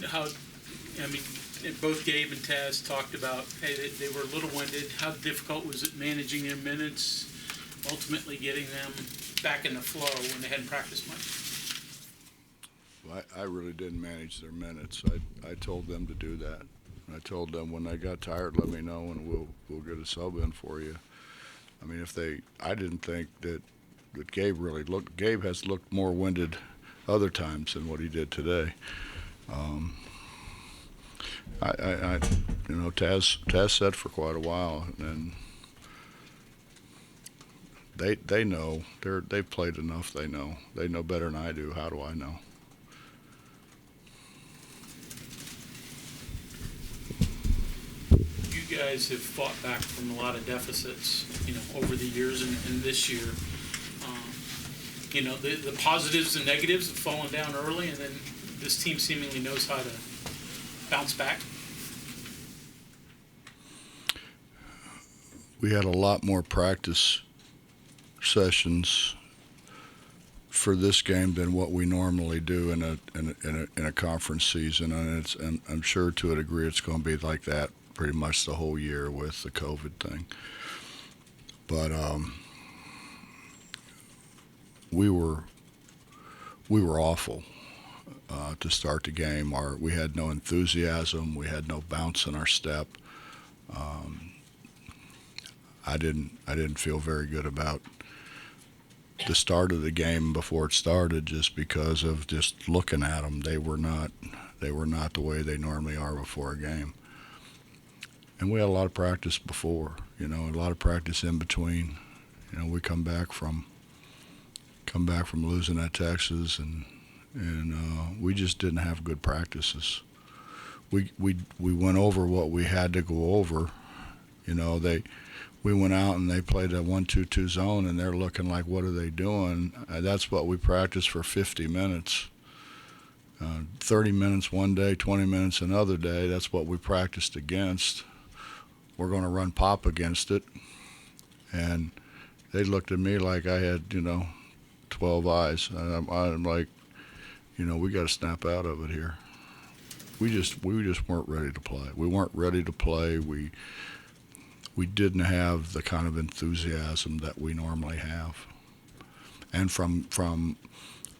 how, I mean, both Gabe and Taz talked about, hey, they were a little winded. How difficult was it managing their minutes, ultimately getting them back in the flow when they hadn't practiced much? Well, I really didn't manage their minutes. I told them to do that. I told them when they got tired, let me know, and we'll get a sub in for you. I mean, I didn't think that Gabe really looked. Gabe has looked more winded other times than what he did today. Um, Taz said for quite a while, and they know they've played enough. They know better than I do. How do I know? You guys have fought back from a lot of deficits, over the years, and this year. The positives and negatives have fallen down early, and then this team seemingly knows how to bounce back. We had a lot more practice sessions for this game than what we normally do in a conference season, and I'm sure to a degree it's going to be like that pretty much the whole year with the COVID thing. But we were awful to start the game. We had no enthusiasm. We had no bounce in our step. I didn't feel very good about the start of the game before it started, just because of just looking at them. They were not the way they normally are before a game. And we had a lot of practice before, a lot of practice in between. We come back from losing at Texas, and we just didn't have good practices. We went over what we had to go over. We went out and they played a 1-2-2 zone, and they're looking like, what are they doing? That's what we practiced for 50 minutes. 30 minutes one day, 20 minutes another day. That's what we practiced against. We're going to run pop against it. And they looked at me like I had, 12 eyes. I'm like, we got to snap out of it here. We just weren't ready to play. We weren't ready to play. We didn't have the kind of enthusiasm that we normally have. And from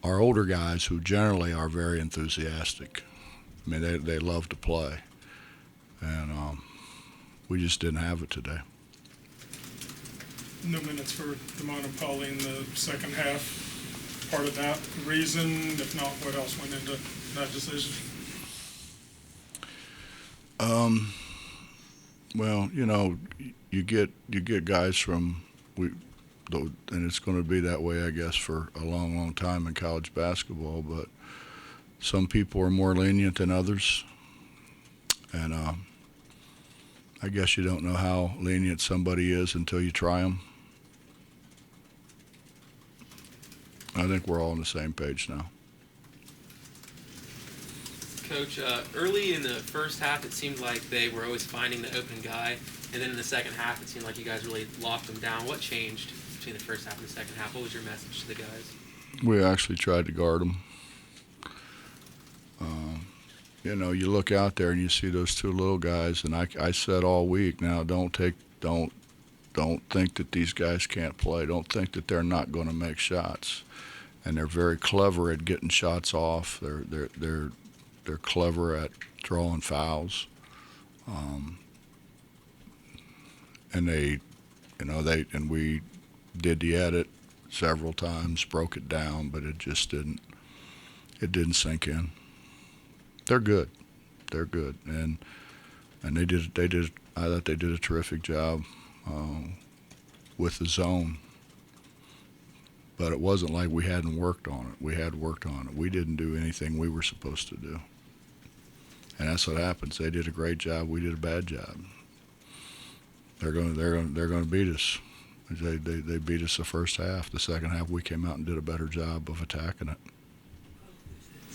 our older guys, who generally are very enthusiastic. I mean, they love to play. And we just didn't have it today. No minutes for Damon and Paulie in the second half. Part of that reason, if not, what else went into that decision? Well, you get guys from and it's going to be that way, I guess, for a long, long time in college basketball. But some people are more lenient than others, and I guess you don't know how lenient somebody is until you try them. I think we're all on the same page now. Coach, early in the first half, it seemed like they were always finding the open guy, and then in the second half, it seemed like you guys really locked them down. What changed between the first half and the second half? What was your message to the guys? We actually tried to guard them. You look out there and you see those two little guys, and I said all week, now don't think that these guys can't play. Don't think that they're not going to make shots, and they're very clever at getting shots off. They're clever at drawing fouls, and we did the edit several times, broke it down, but it just didn't sink in. They're good, and they did. I thought they did a terrific job with the zone. But it wasn't like we hadn't worked on it. We had worked on it. We didn't do anything we were supposed to do. And that's what happens. They did a great job. We did a bad job. They're going to beat us. They beat us the first half. The second half, we came out and did a better job of attacking it.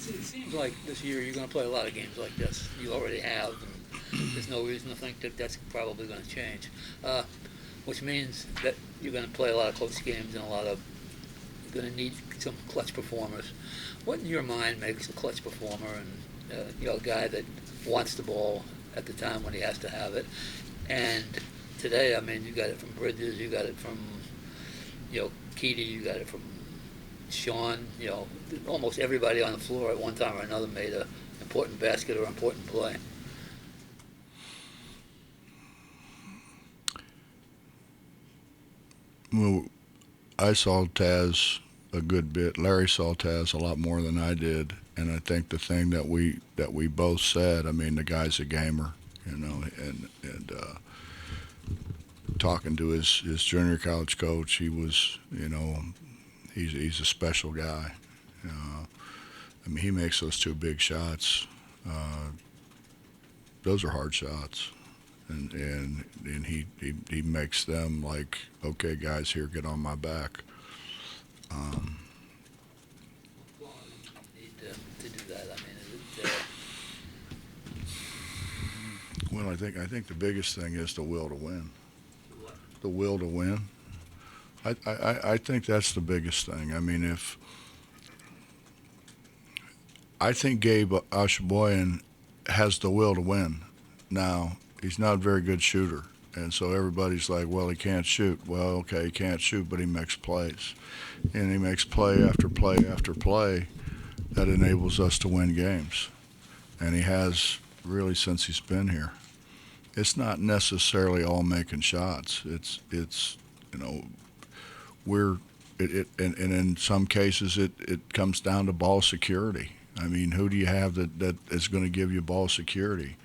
It seems like this year you're going to play a lot of games like this. You already have, and there's no reason to think that that's probably going to change. Which means that you're going to play a lot of close games and you're going to need some clutch performers. What in your mind makes a clutch performer, and a guy that wants the ball at the time when he has to have it. And today, I mean, you got it from Bridges, you got it from, Keedy, you got it from Sean. Almost everybody on the floor at one time or another made an important basket or important play. Well, I saw Taz a good bit. Larry saw Taz a lot more than I did, and I think the thing that we both said, I mean, the guy's a gamer, and talking to his junior college coach, he was, he's a special guy. I mean, he makes those two big shots. Those are hard shots. And he makes them like, okay, guys, here, get on my back. Need to do that. I mean, Well, I think the biggest thing is the will to win. The will to win. I think that's the biggest thing. I mean, I think Gabe Ashaboyan has the will to win. Now, he's not a very good shooter, and so everybody's like, well, he can't shoot. Well, okay, he can't shoot, but he makes plays. And he makes play after play after play that enables us to win games. And he has really since he's been here. It's not necessarily all making shots. It's and in some cases it comes down to ball security. I mean, who do you have that is going to give you ball security?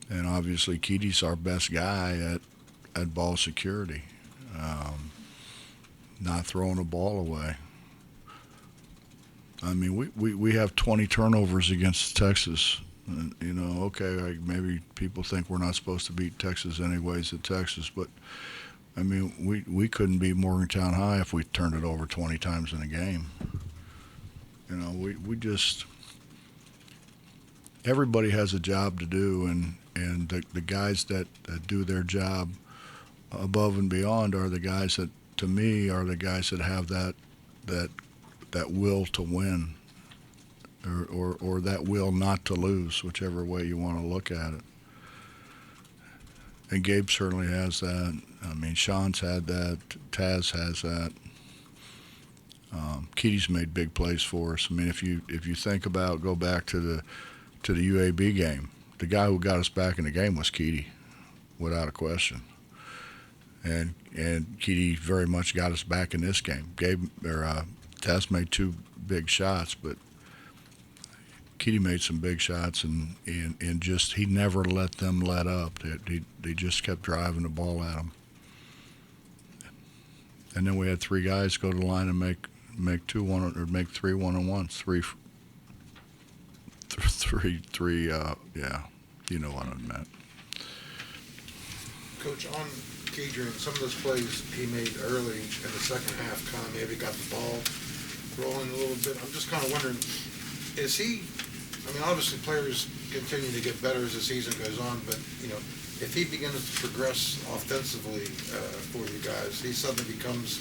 And obviously, Keedy's our best guy at ball security, not throwing the ball away. I mean, we have 20 turnovers against Texas. Okay, like maybe people think we're not supposed to beat Texas anyways at Texas, but I mean, we couldn't beat Morgantown High if we turned it over 20 times in a game. We just, everybody has a job to do, and the guys that do their job above and beyond are the guys that, to me, are the guys that have that will to win, or that will not to lose, whichever way you want to look at it. And Gabe certainly has that. I mean, Sean's had that. Taz has that. Keedy's made big plays for us. I mean, if you think about, go back to the UAB game, the guy who got us back in the game was Keedy, without a question. And Keedy very much got us back in this game. Taz made two big shots, but Keedy made some big shots, and just he never let them let up. They just kept driving the ball at him. And then we had three guys go to the line and make three one-on-ones, yeah, you know what I meant. Coach, on Kedrian, some of those plays he made early in the second half kind of maybe got the ball rolling a little bit. I'm just kind of wondering, is he, I mean, obviously players continue to get better as the season goes on, but, if he begins to progress offensively for you guys, he suddenly becomes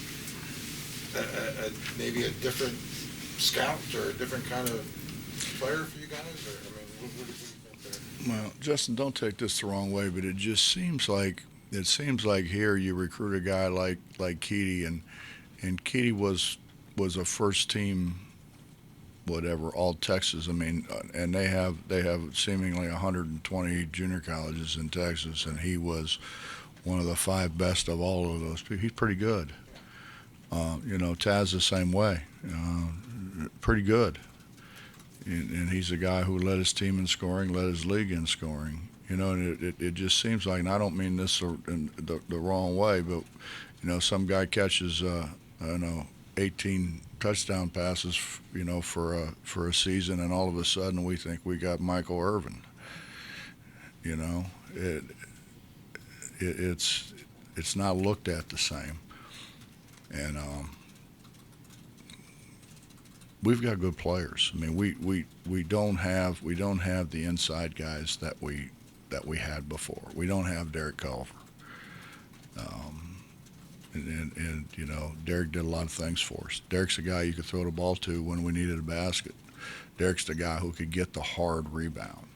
maybe a different scout or a different kind of player for you guys? Or, I mean, what do you think there? Well, Justin, don't take this the wrong way, but it just seems like here you recruit a guy like Keedy, and Keedy was a first team, whatever, all Texas. I mean, and they have seemingly 120 junior colleges in Texas, and he was one of the 5 best of all of those people. He's pretty good. Taz the same way, pretty good. And he's a guy who led his team in scoring, led his league in scoring. And it just seems like, and I don't mean this in the wrong way, but, some guy catches, 18 touchdown passes, for a season, and all of a sudden we think we got Michael Irvin. It's not looked at the same. And we've got good players. I mean, we don't have the inside guys that we had before. We don't have Derek Culver. And Derek did a lot of things for us. Derek's a guy you could throw the ball to when we needed a basket. Derek's the guy who could get the hard rebound.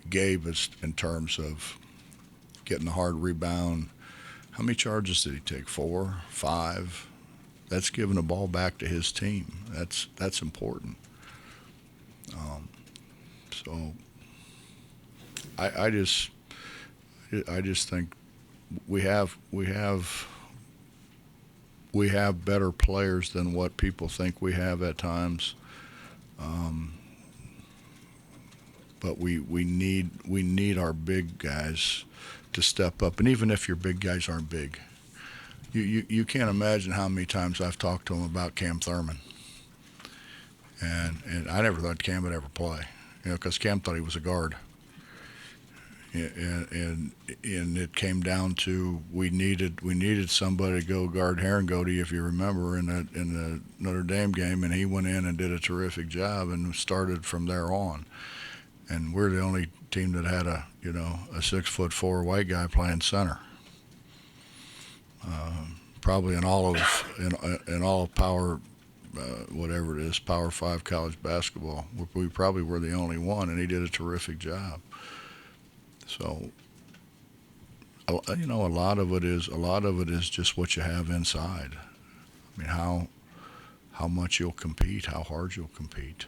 Gabe is in terms of getting the hard rebound. How many charges did he take? 4, 5? That's giving the ball back to his team. That's important. So I just think we have better players than what people think we have at times. But we need our big guys to step up. And even if your big guys aren't big, you can't imagine how many times I've talked to them about Cam Thurman. And I never thought Cam would ever play, because Cam thought he was a guard. And it came down to we needed somebody to go guard Herringody, if you remember, in the Notre Dame game, and he went in and did a terrific job and started from there on. And we're the only team that had a 6'4" white guy playing center. Probably in all of power, whatever it is, Power 5 college basketball, we probably were the only one, and he did a terrific job. So, a lot of it is just what you have inside. I mean, how much you'll compete, how hard you'll compete.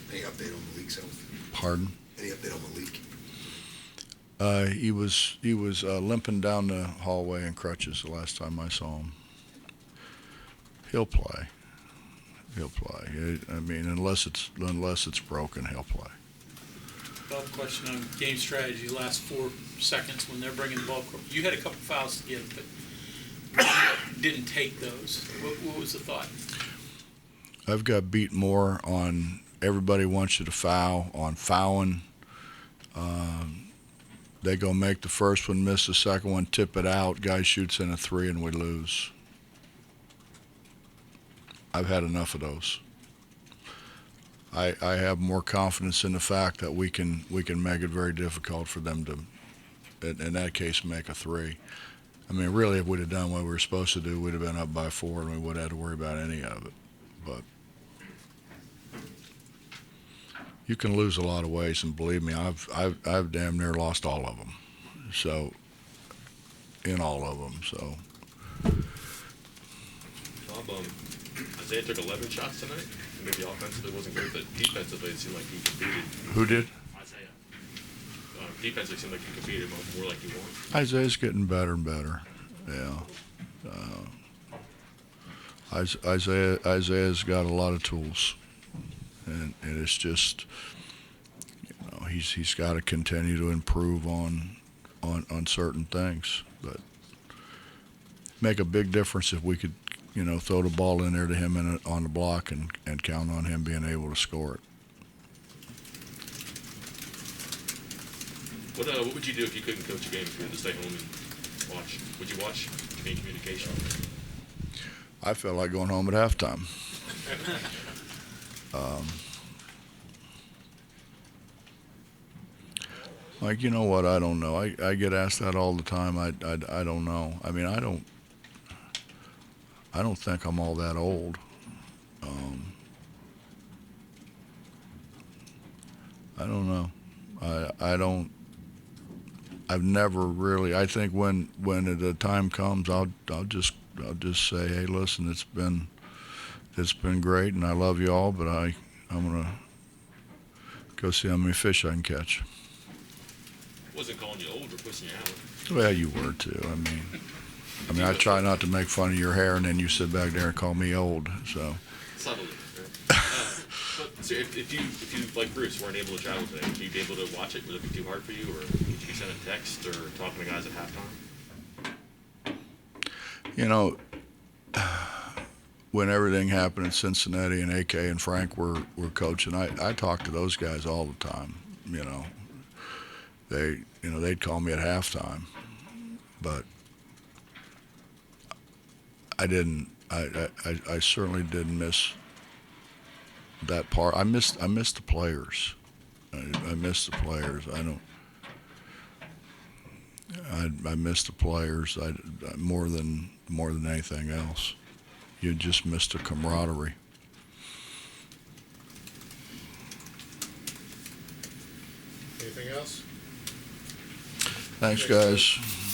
Any update on Malik's health? Pardon? Any update on Malik? He was limping down the hallway in crutches the last time I saw him. He'll play. I mean, unless it's broken, he'll play. Bob, question on game strategy, last 4 seconds when they're bringing the ball. You had a couple fouls to give, but didn't take those. What was the thought? I've got beat more on everybody wants you to foul, on fouling. They go make the first one, miss the second one, tip it out, guy shoots in a 3, and we lose. I've had enough of those. I have more confidence in the fact that we can make it very difficult for them to, in that case, make a 3. I mean, really, if we'd have done what we were supposed to do, we'd have been up by 4, and we wouldn't have to worry about any of it. But you can lose a lot of ways, and believe me, I've damn near lost all of them. So, in all of them. So. Bob, Isaiah took 11 shots tonight. Maybe offensively wasn't great, but defensively it seemed like he competed. Who did? Isaiah. Defensively it seemed like he competed more like he won. Isaiah's getting better and better. Yeah. Isaiah's got a lot of tools, and it's just, he's got to continue to improve on certain things, but make a big difference if we could, throw the ball in there to him on the block and count on him being able to score it. What would you do if you couldn't coach a game, if you had to stay home and watch? Would you watch game communication? I felt like going home at halftime. Like, you know what? I don't know. I get asked that all the time. I don't know. I mean, I don't think I'm all that old. I don't know. I've never really. I think when the time comes, I'll just say, hey, listen, it's been great, and I love you all, but I'm gonna go see how many fish I can catch. Wasn't calling you old or pushing you out. Well, you were too. I mean, I try not to make fun of your hair, and then you sit back there and call me old. So. Subtly. Right? But so if you like Bruce weren't able to travel today, would you be able to watch it? Would it be too hard for you, or would you be sending a text or talking to guys at halftime? When everything happened in Cincinnati and AK and Frank were coaching, I talked to those guys all the time. They'd call me at halftime, but I didn't. I certainly didn't miss that part. I missed the players. I missed the players. I missed the players more than anything else. you just missed the camaraderie. Anything else? Thanks, guys.